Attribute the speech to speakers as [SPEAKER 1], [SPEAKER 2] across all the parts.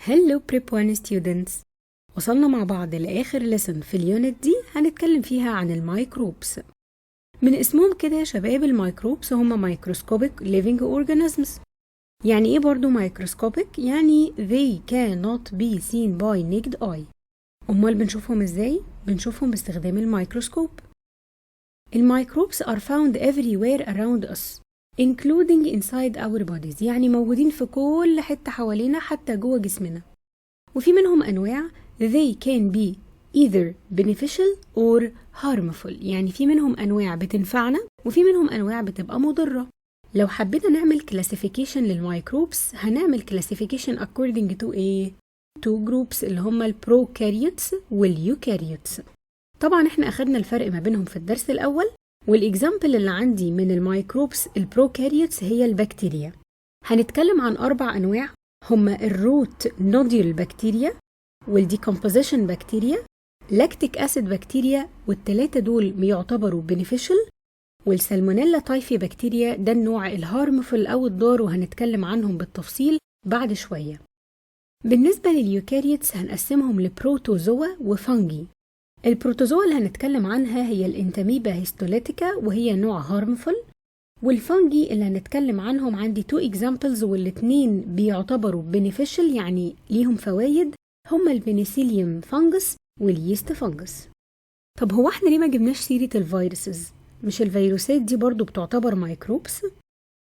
[SPEAKER 1] Hello Prep 1 students. وصلنا مع بعض لآخر lesson في اليونت دي هنتكلم فيها عن الميكروبس. من اسمهم كده يا شباب الميكروبس هم microscopic living organisms. يعني ايه برضو microscopic؟ يعني they cannot be seen by naked eye. امال بنشوفهم ازاي؟ بنشوفهم باستخدام الميكروسكوب. الميكروبس are found everywhere around us including inside our bodies، يعني موجودين في كل حتة حوالينا حتى جوه جسمنا. وفي منهم أنواع they can be either beneficial or harmful، يعني في منهم أنواع بتنفعنا وفي منهم أنواع بتبقى مضرة. لو حبينا نعمل classification للميكروبس هنعمل classification according to ايه؟ two groups اللي هم البروكاريوتس واليوكاريوتس. طبعا احنا أخدنا الفرق ما بينهم في الدرس الأول، والإكزامبل اللي عندي من الميكروبس البروكاريوتس هي البكتيريا. هنتكلم عن 4 أنواع هما الروت نوديول بكتيريا والديكمبوزيشن بكتيريا، لاكتيك أسيد بكتيريا، والثلاثة دول بيعتبروا بينيفيشال، والسالمونيلا تايفي بكتيريا ده النوع الهارمفul أو الضار، وهنتكلم عنهم بالتفصيل بعد شوية. بالنسبة لليوكاريوتس هنقسمهم لبروتوزوا وفانجي. البروتوزوا اللي هنتكلم عنها هي الانتاميبا هيستوليتيكا وهي نوع هارمفul، والفانجي اللي هنتكلم عنهم عندي 2 examples والاتنين بيعتبروا beneficial يعني ليهم فوايد، هما البنسيليوم فانجس واليست فانجس. طب هو احنا ليه ما جبناش سيرة الفيروسز؟ مش الفيروسات دي برضو بتعتبر ميكروبس؟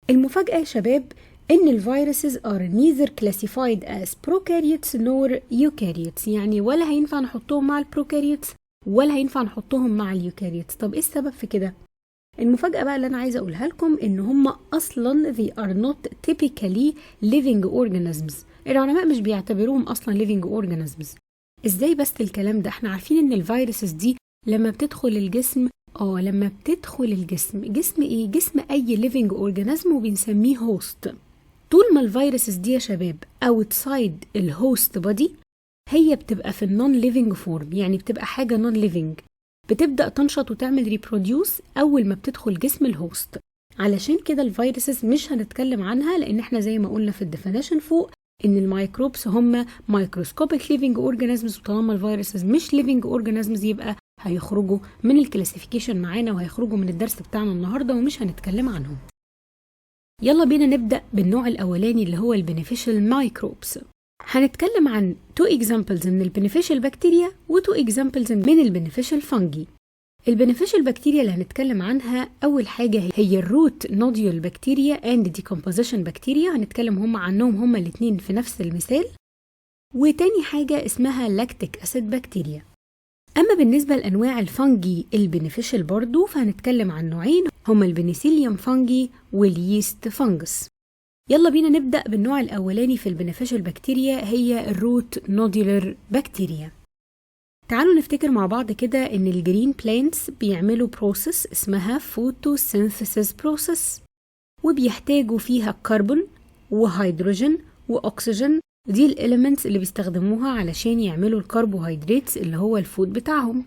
[SPEAKER 1] المفاجأة يا شباب ان الفيروسز are neither classified as prokaryotes nor eukaryotes، يعني ولا هينفع نحطهم مع البروكاريوتس ولا هينفع نحطهم مع اليوكاريوتس. طب ايه السبب في كده؟ المفاجأة بقى اللي أنا عايزة أقولها لكم إن هم أصلاً they are not typically living organisms. العلماء مش بيعتبروهم أصلاً living organisms. إزاي بس الكلام ده؟ إحنا عارفين إن الفيروسز دي لما بتدخل الجسم جسم إيه؟ جسم أي living organism وبنسميه host. طول ما الفيروسز دي يا شباب outside الهوست بودي هي بتبقى في النون living form، يعني بتبقى حاجة non living، بتبدأ تنشط وتعمل ريبروديوس أول ما بتدخل جسم الهوست. علشان كده الفيروسز مش هنتكلم عنها، لأن احنا زي ما قلنا في الديفينيشن فوق إن الميكروبس هم مايكروسكوبيك ليفينج أورجانيزمز، وطالما الفيروسز مش ليفينج أورجانيزمز يبقى هيخرجوا من الكلاسيفيكيشن معانا وهيخرجوا من الدرس بتاعنا النهارده ومش هنتكلم عنهم. يلا بينا نبدأ بالنوع الأولاني اللي هو البينيفيشال مايكروبس. هنتكلم عن 2 examples من البينيفيشال بكتيريا و2 examples من البينيفيشال فانجي. البينيفيشال بكتيريا اللي هنتكلم عنها أول حاجة هي الروت نوديول بكتيريا and decomposition بكتيريا، هنتكلم عنهم الاتنين في نفس المثال. وتاني حاجة اسمها لاكتيك أسيد بكتيريا. أما بالنسبة لأنواع الفانجي البينيفيشال برضو فهنتكلم عن نوعين هما البنسيليوم فانجي واليست فانجس. يلا بينا نبدأ بالنوع الأولاني في البينيفيشال بكتيريا هي الروت نوديولر بكتيريا. تعالوا نفتكر مع بعض كده إن الجرين بلانتس بيعملوا بروسيس اسمها فوتوسينثيسيس بروسيس، وبيحتاجوا فيها كربون وهيدروجين وأكسجين، دي الإليمنتس اللي بيستخدموها علشان يعملوا الكربوهيدراتس اللي هو الفود بتاعهم.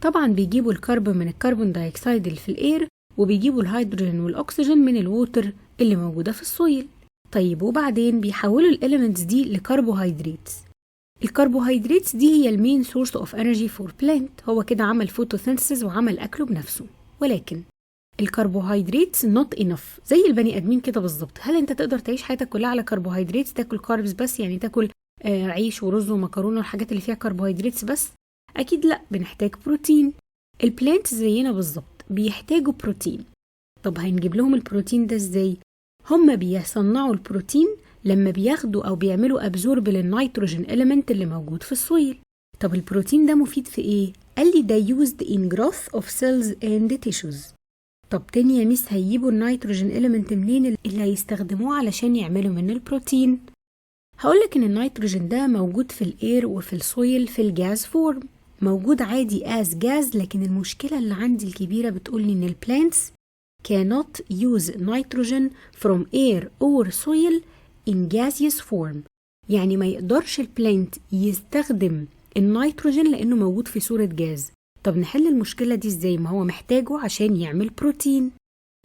[SPEAKER 1] طبعا بيجيبوا الكربون من الكربون دايوكسيد اللي في الإير، وبيجيبوا الهيدروجين والأكسجين من الووتر اللي موجودة في السويل. طيب وبعدين بيحولوا الإليمنتس دي لكربوهيدراتس. الكربوهيدراتس دي هي المين سورس اوف انرجي فور بلانت، هو كده عمل فوتوسينثيسيس وعمل أكله بنفسه. ولكن الكربوهيدراتس نوت انف، زي البني ادمين كده بالظبط. هل انت تقدر تعيش حياتك كلها على كربوهيدراتس، تاكل كاربس بس، يعني تاكل عيش ورز ومكرونه والحاجات اللي فيها كربوهيدراتس بس؟ اكيد لا، بنحتاج بروتين. البلانت زينا بالظبط بيحتاجوا بروتين. طب هنجيب لهم البروتين ده ازاي؟ هم بيصنعوا البروتين لما بياخدوا او بيعملوا ابزورب للنيتروجين اليمنت اللي موجود في السويل. طب البروتين ده مفيد في ايه؟ قال لي ده used in growth of cells and tissues. طب تاني يا ميس هيجيبوا النيتروجين إليمنت منين اللي هيستخدموه علشان يعملوا منه البروتين؟ هقولك إن النيتروجين ده موجود في الإير وفي السويل في الجاز فورم، موجود عادي as جاز، لكن المشكلة اللي عندي الكبيرة بتقولي إن البلانتس cannot use nitrogen from air or soil in gaseous form، يعني ما يقدرش البلانت يستخدم النيتروجين لأنه موجود في صورة جاز. طب نحل المشكلة دي ازاي؟ ما هو محتاجه عشان يعمل بروتين.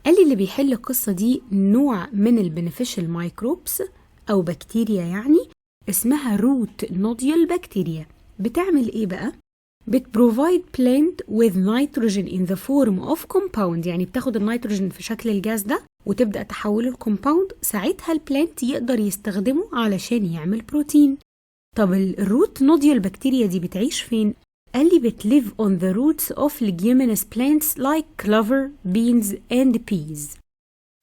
[SPEAKER 1] قال لي اللي بيحل القصة دي نوع من البينيفيشال مايكروبس أو بكتيريا يعني اسمها روت نوديول بكتيريا. بتعمل ايه بقى؟ بتبروفايد plant with nitrogen in the form of compound، يعني بتاخد النيتروجين في شكل الجاز ده وتبدأ تحوله لكومباوند، ساعتها البلانت يقدر يستخدمه علشان يعمل بروتين. طب الروت نوديول بكتيريا دي بتعيش فين؟ قال لي بتlive on the roots of leguminous plants like clover, beans and peas.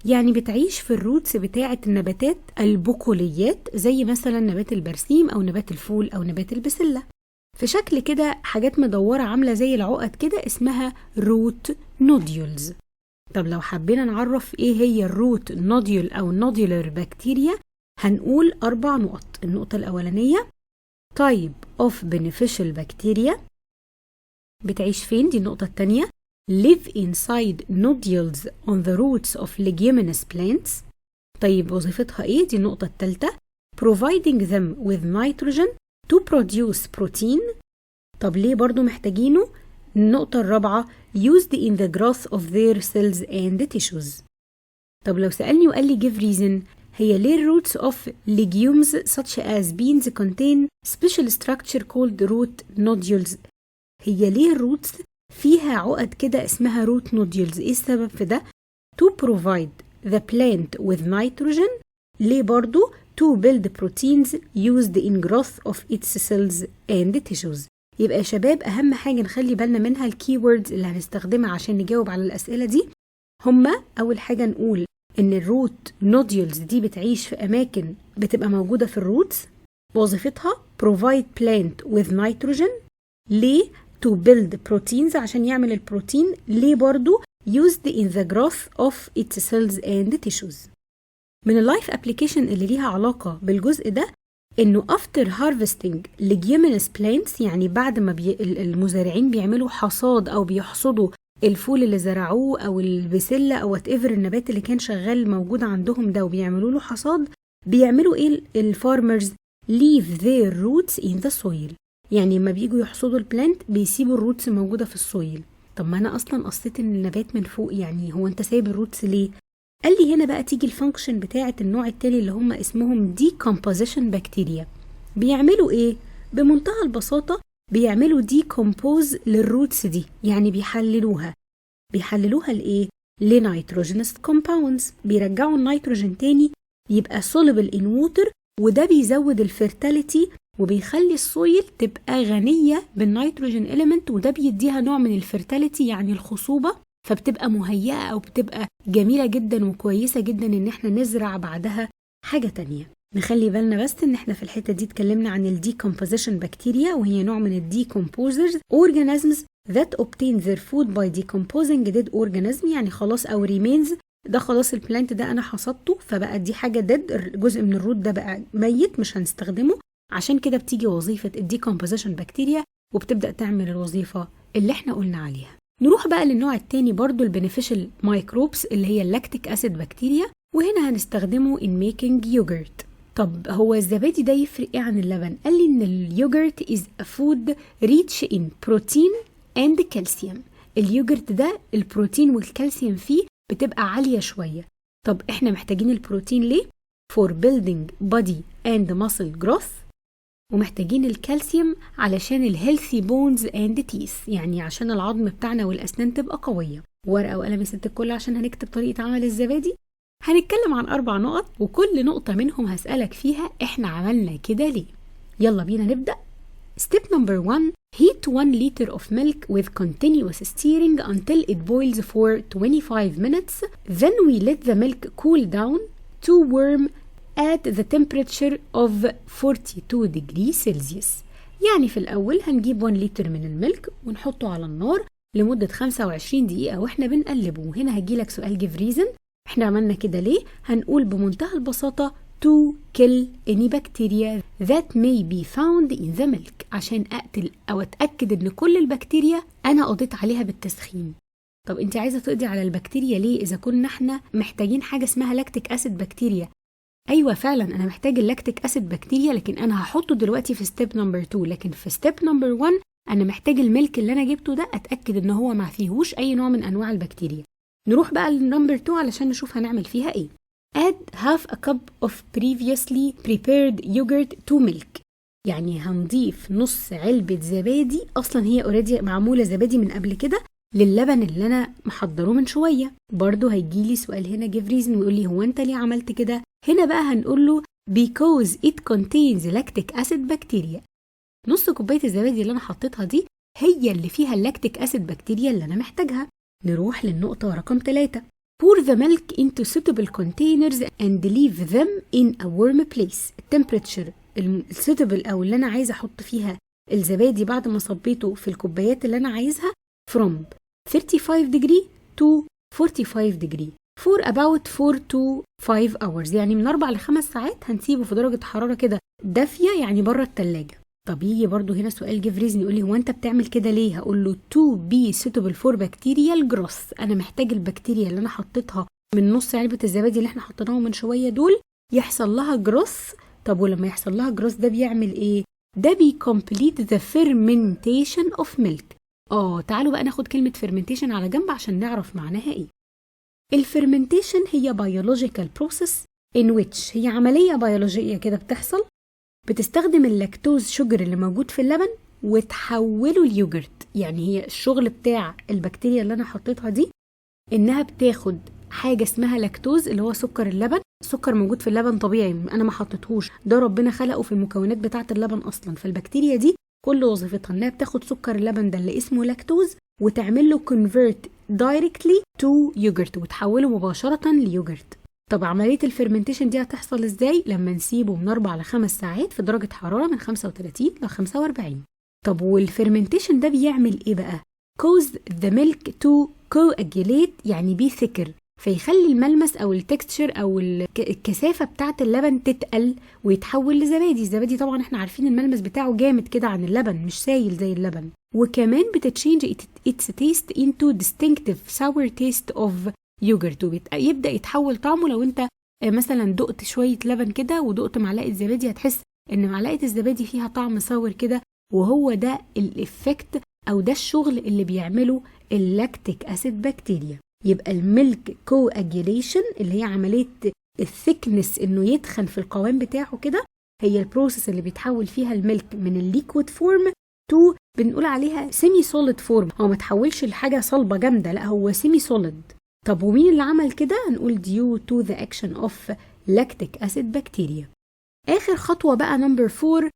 [SPEAKER 1] يعني بتعيش في الروتس بتاعة النباتات البقوليات زي مثلا نبات البرسيم أو نبات الفول أو نبات البسلة، في شكل كده حاجات مدورة عاملة زي العقد كده اسمها روت نوديولز. طب لو حبينا نعرف ايه هي الروت نوديول أو نوديولر بكتيريا هنقول 4 نقط. النقطة الأولانية type of beneficial bacteria، بتعيش فين؟ دي النقطة التانية live inside nodules on the roots of leguminous plants. طيب وظيفتها ايه؟ دي النقطة التالتة providing them with nitrogen to produce protein. طب ليه برضو محتاجينه؟ النقطة الرابعة used in the growth of their cells and tissues. طب لو سألني وقال لي give reason، هي ليه roots of legumes such as beans contain special structure called root nodules؟ هي ليه الروتس فيها عقد كده اسمها root nodules؟ ايه السبب في ده؟ to provide the plant with nitrogen. ليه برضو؟ to build proteins used in growth of its cells and tissues. يبقى يا شباب أهم حاجة نخلي بالنا منها الكيوردز اللي هنستخدمها عشان نجاوب على الأسئلة دي. هما أول حاجة نقول إن الروت نوديولز دي بتعيش في أماكن بتبقى موجودة في الروتس، وظيفتها provide plant with nitrogen. ليه؟ to build proteins عشان يعمل البروتين. ليه برضو؟ used in the growth of its cells and tissues. من اللايف ابليكيشن اللي ليها علاقة بالجزء ده انه after harvesting leguminous plants، يعني بعد ما المزارعين بيعملوا حصاد او بيحصدوا الفول اللي زرعوه او البسلة او whatever النبات اللي كان شغال موجود عندهم ده وبيعملوا له حصاد، بيعملوا ايه الفارمرز؟ leave their roots in the soil. يعني لما بييجوا يحصدوا البلانت بيسيبوا الروتس موجودة في السويل. طب ما انا اصلا قصيت النبات من فوق، يعني هو انت سايب الروتس ليه؟ قال لي هنا بقى تيجي الفانكشن بتاعة النوع التالي اللي هم اسمهم decomposition bacteria. بيعملوا ايه؟ بمنتهى البساطة بيعملوا decompose للروتس دي، يعني بيحللوها لإيه؟ لنيتروجينس compounds، بيرجعوا النيتروجين تاني يبقى soluble in water، وده بيزود الفيرتاليتي وبيخلي السويل تبقى غنية بالنيتروجين إليمنت، وده بيديها نوع من الفيرتاليتي يعني الخصوبة، فبتبقى مهيئة أو بتبقى جميلة جدا وكويسة جدا إن احنا نزرع بعدها حاجة تانية. نخلي بالنا بس إن احنا في الحتة دي اتكلمنا عن الديكومبوزيشن بكتيريا، وهي نوع من الديكومبوزرز organisms that obtain their food by decomposing dead organism، يعني خلاص أو remains، ده خلاص البلانت ده أنا حصدته فبقى دي حاجة dead، جزء من الروت ده بقى ميت مش هنستخدمه، عشان كده بتيجي وظيفة الديكومبوزيشن بكتيريا وبتبدأ تعمل الوظيفة اللي احنا قلنا عليها. نروح بقى للنوع التاني برضو البنفيشال مايكروبس اللي هي اللاكتيك أسيد بكتيريا، وهنا هنستخدمه in making yogurt. طب هو الزبادي ده يفرق ايه عن اللبن؟ قال لي ان اليوجرت is a food rich in protein and calcium. اليوجرت ده البروتين والكالسيوم فيه بتبقى عالية شوية. طب احنا محتاجين البروتين ليه؟ for building body and muscle growth، ومحتاجين الكالسيوم علشان الهيلثي بونز اند تيث، يعني عشان العظم بتاعنا والأسنان تبقى قوية. ورقة وقلم يا ست الكل عشان هنكتب طريقة عمل الزبادي. هنتكلم عن 4 نقط وكل نقطة منهم هسألك فيها احنا عملنا كده ليه. يلا بينا نبدأ. Step number 1: heat 1 liter of milk with continuous stirring until it boils for 25 minutes. Then we let the milk cool down to warm at the temperature of 42 degrees Celsius. يعني في الأول هنجيب 1 لتر من الملك ونحطه على النار لمدة 25 دقيقة واحنا بنقلبه. وهنا هجيلك سؤال give reason، احنا عملنا كده ليه؟ هنقول بمنتهى البساطة to kill any bacteria that may be found in the milk، عشان أقتل أو أتأكد إن كل البكتيريا أنا قضيت عليها بالتسخين. طب انت عايزة تقضي على البكتيريا ليه إذا كنا احنا محتاجين حاجة اسمها لاكتيك أسيد بكتيريا؟ ايوه فعلا انا محتاج اللاكتيك اسيد بكتيريا، لكن انا هحطه دلوقتي في ستيب نمبر 2، لكن في ستيب نمبر 1 انا محتاج الملك اللي انا جبته ده اتاكد ان هو ما فيهوش اي نوع من انواع البكتيريا. نروح بقى للنمبر 2 علشان نشوف هنعمل فيها ايه. add half a cup of previously prepared yogurt to milk. يعني هنضيف نص علبة زبادي أصلا هي اوريدي معمولة زبادي من قبل كده للبن اللي أنا محضره من شوية. برضو هيجيلي سؤال هنا give reason ويقول لي هو أنت ليه عملت كده؟ هنا بقى هنقول له because it contains lactic acid bacteria. نص كوباية الزبادي اللي أنا حطيتها دي هي اللي فيها اللاكتيك أسيد بكتيريا اللي أنا محتاجها. نروح للنقطة رقم 3. pour the milk into suitable containers and leave them in a warm place. التمبريتشر السوتبل أو اللي أنا عايزة أحط فيها الزبادي بعد ما صبيته في الكوبايات اللي أنا عايزها from 35 degree to 45 degree for about 4 to 5 hours. يعني من 4 ل 5 ساعات هنسيبه في درجة حرارة كده دافية يعني بره التلاجة. طب يجي برضو هنا سؤال give reason يقول لي هو انت بتعمل كده ليه؟ هقول له to be suitable for bacterial growth. انا محتاج البكتيريا اللي انا حطيتها من نص علبة الزبادي اللي احنا حطيناهم من شوية دول يحصل لها جروث. طب ولما يحصل لها جروث ده بيعمل ايه؟ ده complete the fermentation of milk. تعالوا بقى ناخد كلمة fermentation على جنب عشان نعرف معناها ايه. الفرمنتيشن هي biological process in which هي عملية بيولوجية كده بتحصل بتستخدم اللاكتوز شوجر اللي موجود في اللبن وتحوله ليوجرت. يعني هي الشغل بتاع البكتيريا اللي انا حطيتها دي انها بتاخد حاجة اسمها لاكتوز اللي هو سكر اللبن. سكر موجود في اللبن طبيعي انا ما حطيتهوش، ده ربنا خلقه في المكونات بتاعة اللبن اصلا. فالبكتيريا دي كل وظيفتها انها بتاخد سكر اللبن ده اللي اسمه لاكتوز وتعمل له convert directly to yogurt وتحوله مباشرة ليوجرت. طب عملية الفرمنتيشن دي هتحصل ازاي؟ لما نسيبه من 4 ل 5 ساعات في درجة حرارة من 35 ل 45. طب والفرمنتيشن ده بيعمل ايه بقى؟ cause the milk to coagulate يعني بيثكر، فيخلي الملمس او التكستشر او الكثافة بتاعة اللبن تتقل ويتحول لزبادي. الزبادي طبعا احنا عارفين الملمس بتاعه جامد كده عن اللبن مش سايل زي اللبن. وكمان بتتشينج its taste into distinctive sour taste of يوجرت ويبدأ يتحول طعمه. لو انت مثلا دقت شوية لبن كده ودقت معلقة زبادي هتحس ان معلقة الزبادي فيها طعم صور كده، وهو ده الإفكت او ده الشغل اللي بيعمله اللاكتيك أسيد بكتيريا. يبقى الميلك كواجيليشن اللي هي عملية الثيكنس انه يتخن في القوام بتاعه كده هي البروسيس اللي بيتحول فيها الميلك من الليكويد فورم تو بنقول عليها سيمي سوليد فورم. هو ما تحولش لحاجة صلبة جامدة، لا هو سيمي سوليد. طب ومين اللي عمل كده؟ هنقول due to the action of lactic acid bacteria. آخر خطوة بقى number 4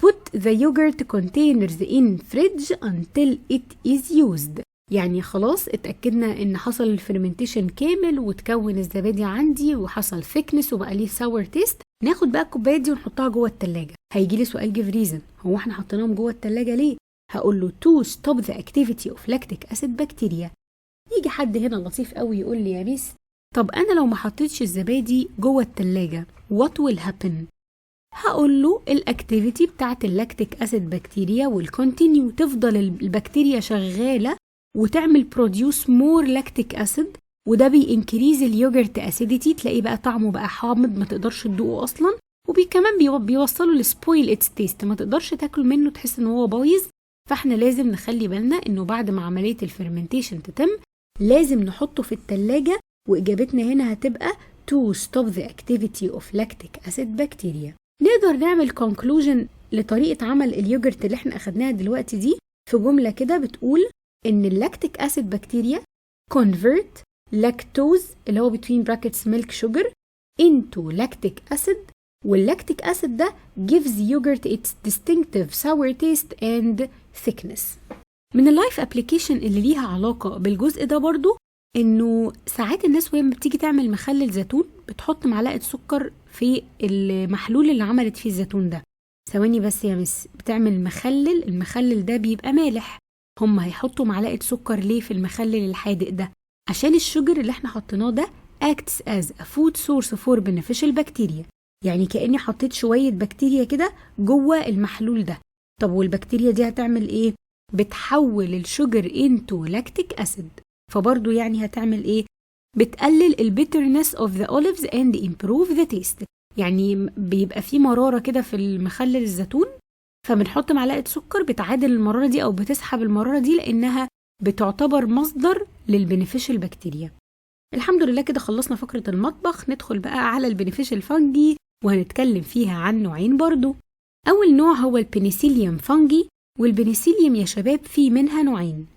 [SPEAKER 1] put the yogurt containers in fridge until it is used. يعني خلاص اتأكدنا ان حصل الفرمنتيشن كامل وتكون الزبادي عندي وحصل thickness وبقى ليه sour taste. ناخد بقى الكوبايات دي ونحطها جوه التلاجة. هيجي لي سؤال give reason هو احنا حطيناهم جوه التلاجة ليه؟ هقول له to stop the activity of lactic acid bacteria. يجي حد هنا لطيف قوي يقول لي يا ميس طب انا لو ما حطيتش الزبادي جوه التلاجة what will happen؟ هقول له الاكتيفيتي بتاعت اللاكتيك اسيد بكتيريا والكونتينيو، تفضل البكتيريا شغالة وتعمل بروديوس مور لاكتيك اسيد، وده بينكريز اليوجرت اسيديتي، تلاقيه بقى طعمه بقى حامض ما تقدرش تدوقه اصلا، وكمان بيوصله لسبويل اتس تيست، ما تقدرش تاكل منه تحس ان هو بايظ. فاحنا لازم نخلي بالنا انه بعد ما عملية الفرمنتيشن تتم لازم نحطه في التلاجة. واجابتنا هنا هتبقى to stop the activity of lactic acid bacteria. نقدر نعمل conclusion لطريقة عمل اليوجرت اللي احنا اخدناها دلوقتي دي في جملة كده بتقول ان اللاكتيك اسيد بكتيريا convert lactose اللي هو between brackets milk sugar into lactic acid، واللاكتيك اسيد ده gives yogurt its distinctive sour taste and thickness. من اللايف ابليكيشن اللي ليها علاقة بالجزء ده برضو انه ساعات الناس وهي بتيجي تعمل مخلل زيتون بتحط معلقة سكر في المحلول اللي عملت فيه الزيتون ده. ثواني بس يا مس، بتعمل مخلل، المخلل ده بيبقى مالح، هم هيحطوا معلقة سكر ليه في المخلل الحادق ده؟ عشان الشجر اللي احنا حطيناه ده acts as a food source for beneficial bacteria، يعني كأني حطيت شوية بكتيريا كده جوه المحلول ده. طب والبكتيريا دي هتعمل ايه؟ بتحول الشجر into lactic acid، فبرضو يعني هتعمل ايه؟ بتقلل البيترنس of the olives and improve the taste، يعني بيبقى فيه مرارة كده في المخلل الزيتون، فبنحط معلقة سكر بتعادل المرارة دي او بتسحب المرارة دي لانها بتعتبر مصدر للبنفيشال بكتيريا. الحمد لله كده خلصنا فقرة المطبخ. ندخل بقى على البينيفيشال فانجي وهنتكلم فيها عن نوعين برضو. أول نوع هو البنسيليوم فانجي، والبنسيليوم يا شباب فيه منها نوعين.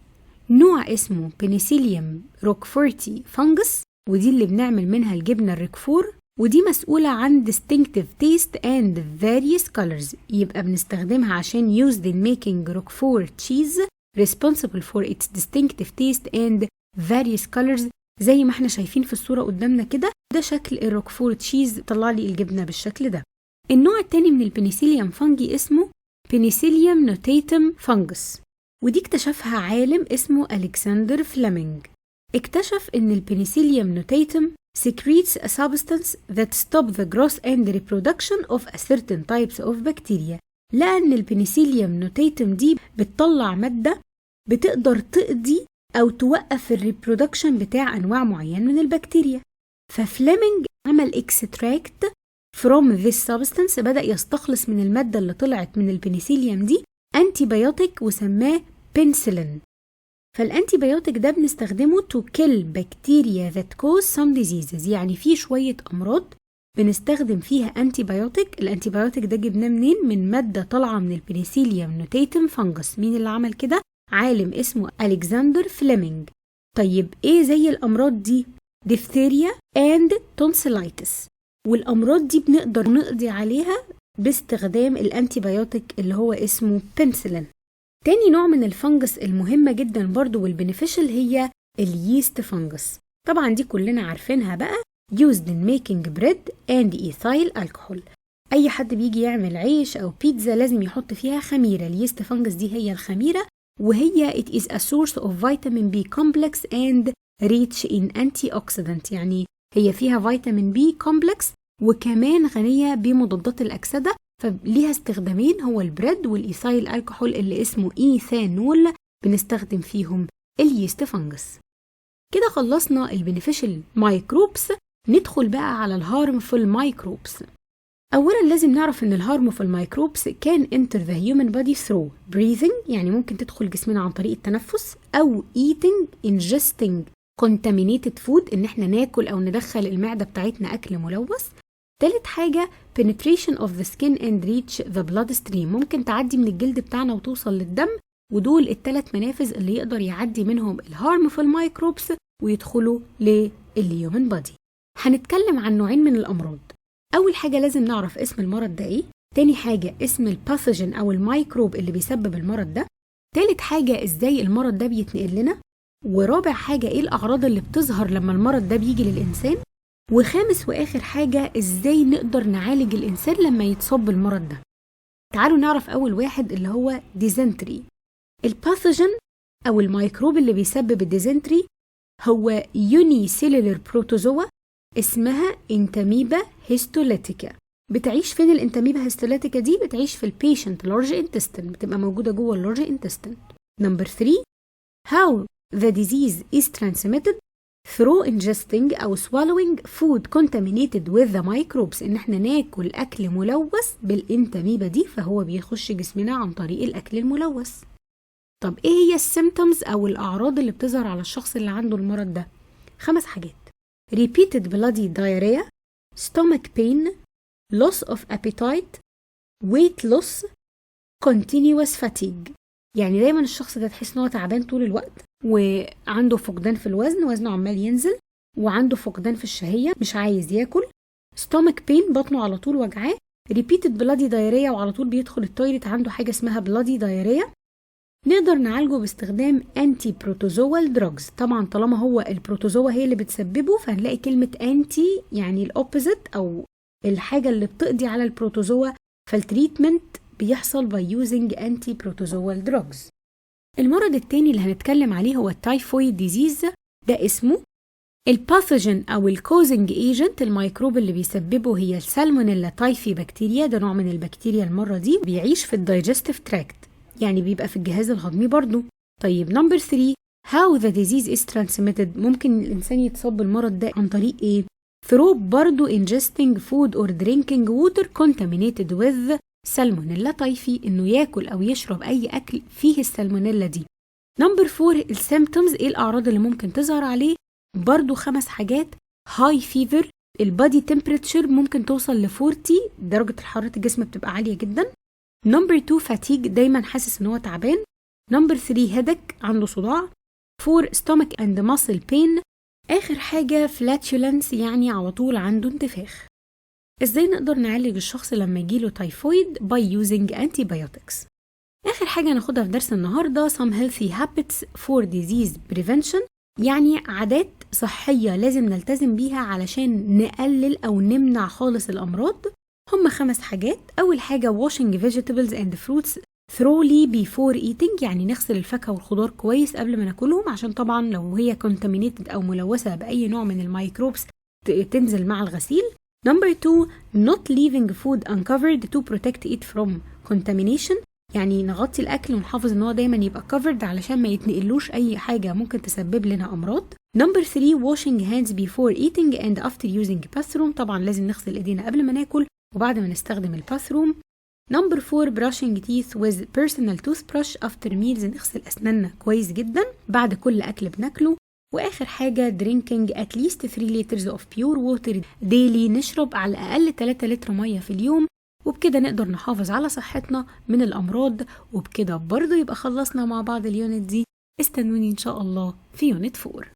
[SPEAKER 1] نوع اسمه بنسيليوم روكفورتي فانجس، ودي اللي بنعمل منها الجبنة الركفور، ودي مسؤولة عن distinctive taste and various colors، يبقى بنستخدمها عشان used in making roquefort cheese responsible for its distinctive taste and various colors. زي ما احنا شايفين في الصورة قدامنا كده، ده شكل الروكفور تشيز، طلع لي الجبنة بالشكل ده. النوع التاني من البنسيليوم فانجي اسمه بنسيليوم نوتاتم فانجس، ودي اكتشفها عالم اسمه ألكسندر فليمنج. اكتشف ان البنسيليوم نوتاتم secretes a substance that stop the growth and reproduction of a certain types of bacteria، لأن البنسيليوم نوتاتم دي بتطلع مادة بتقدر تقضي أو توقف الريبرودكشن بتاع أنواع معين من البكتيريا. ففليمنج عمل extract from this substance، بدأ يستخلص من المادة اللي طلعت من البنسيليوم دي antibiotic وسماه بنسلين. فالانتيبيوتيك ده بنستخدمه to kill bacteria that cause some diseases، يعني في شوية أمراض بنستخدم فيها انتيبيوتيك. الانتيبيوتيك ده جبناه منين؟ من مادة طالعة من البنسيليوم نوتاتم فانجس. مين اللي عمل كده؟ عالم اسمه ألكسندر فليمنج. طيب ايه زي الأمراض دي؟ diphtheria and tonsillitis، والأمراض دي بنقدر نقضي عليها باستخدام الانتيبيوتيك اللي هو اسمه بنسلين. تاني نوع من الفنجس المهمة جدا برضو والبنفيشل هي اليست فنجس. طبعا دي كلنا عارفينها بقى، used in making bread and ethyl alcohol. أي حد بيجي يعمل عيش أو بيتزا لازم يحط فيها خميرة. اليست فنجس دي هي الخميرة، وهي it is a source of vitamin B complex and rich in antioxidant، يعني هي فيها فيتامين بي كومبلكس وكمان غنية بمضادات الأكسدة. فليها استخدامين، هو البريد والإيثايل الكحول اللي اسمه إيثانول، بنستخدم فيهم اليست فنجس. كده خلصنا البنفيشال مايكروبس. ندخل بقى على الهارمفul مايكروبس. أولا لازم نعرف إن الهارمفul مايكروبس كان enter the human body through breathing، يعني ممكن تدخل جسمنا عن طريق التنفس، أو eating ingesting contaminated food، إن احنا ناكل أو ندخل المعدة بتاعتنا أكل ملوث. تالت حاجة penetration of the skin and reach the blood stream، ممكن تعدي من الجلد بتاعنا وتوصل للدم، ودول الثلاث منافذ اللي يقدر يعدي منهم الهارمفul مايكروبس ويدخلوا للهيومن بادي. هنتكلم عن نوعين من الأمراض. أول حاجة لازم نعرف اسم المرض ده إيه، تاني حاجة اسم الباثوجين أو الميكروب اللي بيسبب المرض ده، تالت حاجة إزاي المرض ده بيتنقل لنا، ورابع حاجة إيه الأعراض اللي بتظهر لما المرض ده بيجي للإنسان، وخامس وآخر حاجة إزاي نقدر نعالج الإنسان لما يتصاب بالمرض ده. تعالوا نعرف أول واحد اللي هو ديزنتري. الباثوجين أو الميكروب اللي بيسبب الديزنتري هو يونيسيلولر بروتوزوا اسمها انتاميبا هيستوليتيكا. بتعيش فين الانتاميبا هيستوليتيكا دي؟ بتعيش في البيشنت لارج انتستين، بتبقى موجودة جوه اللارج انتستين. نمبر 3 how the disease is transmitted through ingesting أو swallowing food contaminated with the microbes، إن احنا ناكل أكل ملوث بالانتاميبا دي، فهو بيخش جسمنا عن طريق الأكل الملوث. طب إيه هي السيمتومز أو الأعراض اللي بتظهر على الشخص اللي عنده المرض ده؟ 5 حاجات: repeated bloody diarrhea, stomach pain, loss of appetite, weight loss, continuous fatigue. يعني دايما الشخص ده تحس إنه تعبان طول الوقت، وعنده فقدان في الوزن، وزنه عمال ينزل، وعنده فقدان في الشهية، مش عايز ياكل. stomach pain، بطنه على طول وجعاه. repeated bloody diarrhea، وعلى طول بيدخل التويليت، عنده حاجة اسمها bloody diarrhea. نقدر نعالجه باستخدام انتي بروتوزوال دراجز. طبعا طالما هو البروتوزوا هي اللي بتسببه، فهنلاقي كلمة انتي يعني الاوبوزيت او الحاجة اللي بتقضي على البروتوزوا، فالتريتمنت بيحصل by using anti protozoal drugs. المرض التاني اللي هنتكلم عليه هو التايفويد ديزيز. ده اسمه الباثوجين او الكوزنج ايجنت. الميكروب اللي بيسببه هي السالمونيلا تايفي بكتيريا، ده نوع من البكتيريا. المرة دي بيعيش في الدايجستيف تراكت، يعني بيبقى في الجهاز الهضمي برضو. طيب نمبر 3 how the disease is transmitted، ممكن الإنسان يتصاب بالمرض ده عن طريق إيه؟ through برضو ingesting food or drinking water contaminated with salmonella typhi، إنه ياكل أو يشرب أي أكل فيه السالمونيلا دي. نمبر 4 السيمتومز، إيه الأعراض اللي ممكن تظهر عليه؟ برضو 5 حاجات: هاي فيفر، البادي تمبريتشر ممكن توصل ل 40، درجة حرارة الجسم بتبقى عالية جدا. نمبر 2 فاتيج، دايما حاسس ان هو تعبان. نمبر 3 هيدك، عنده صداع. 4 stomach and muscle pain. آخر حاجة flatulence، يعني على طول عنده انتفاخ. ازاي نقدر نعالج الشخص لما يجيله تايفويد؟ by using antibiotics. آخر حاجة ناخدها في درس النهاردة some healthy habits for disease prevention، يعني عادات صحية لازم نلتزم بيها علشان نقلل أو نمنع خالص الأمراض. هم 5 حاجات. أول حاجة washing vegetables and fruits thoroughly before eating، يعني نغسل الفاكهة والخضار كويس قبل ما ناكلهم، عشان طبعا لو هي contaminated أو ملوثة بأي نوع من الميكروبس تنزل مع الغسيل. Number 2 not leaving food uncovered to protect it from contamination، يعني نغطي الأكل ونحافظ إن هو دايما يبقى covered علشان ما يتنقلوش أي حاجة ممكن تسبب لنا أمراض. Number 3 washing hands before eating and after using bathroom، طبعا لازم نغسل إيدينا قبل ما ناكل وبعد ما نستخدم الباثروم. Number 4 brushing teeth with personal toothbrush after meals، نغسل أسناننا كويس جدا بعد كل أكل بناكله. وآخر حاجة drinking at least 3 liters of pure water daily، نشرب على الأقل 3 لتر مية في اليوم، وبكده نقدر نحافظ على صحتنا من الأمراض. وبكده برضو يبقى خلصنا مع بعض اليونت دي. استنوني إن شاء الله في يونت 4.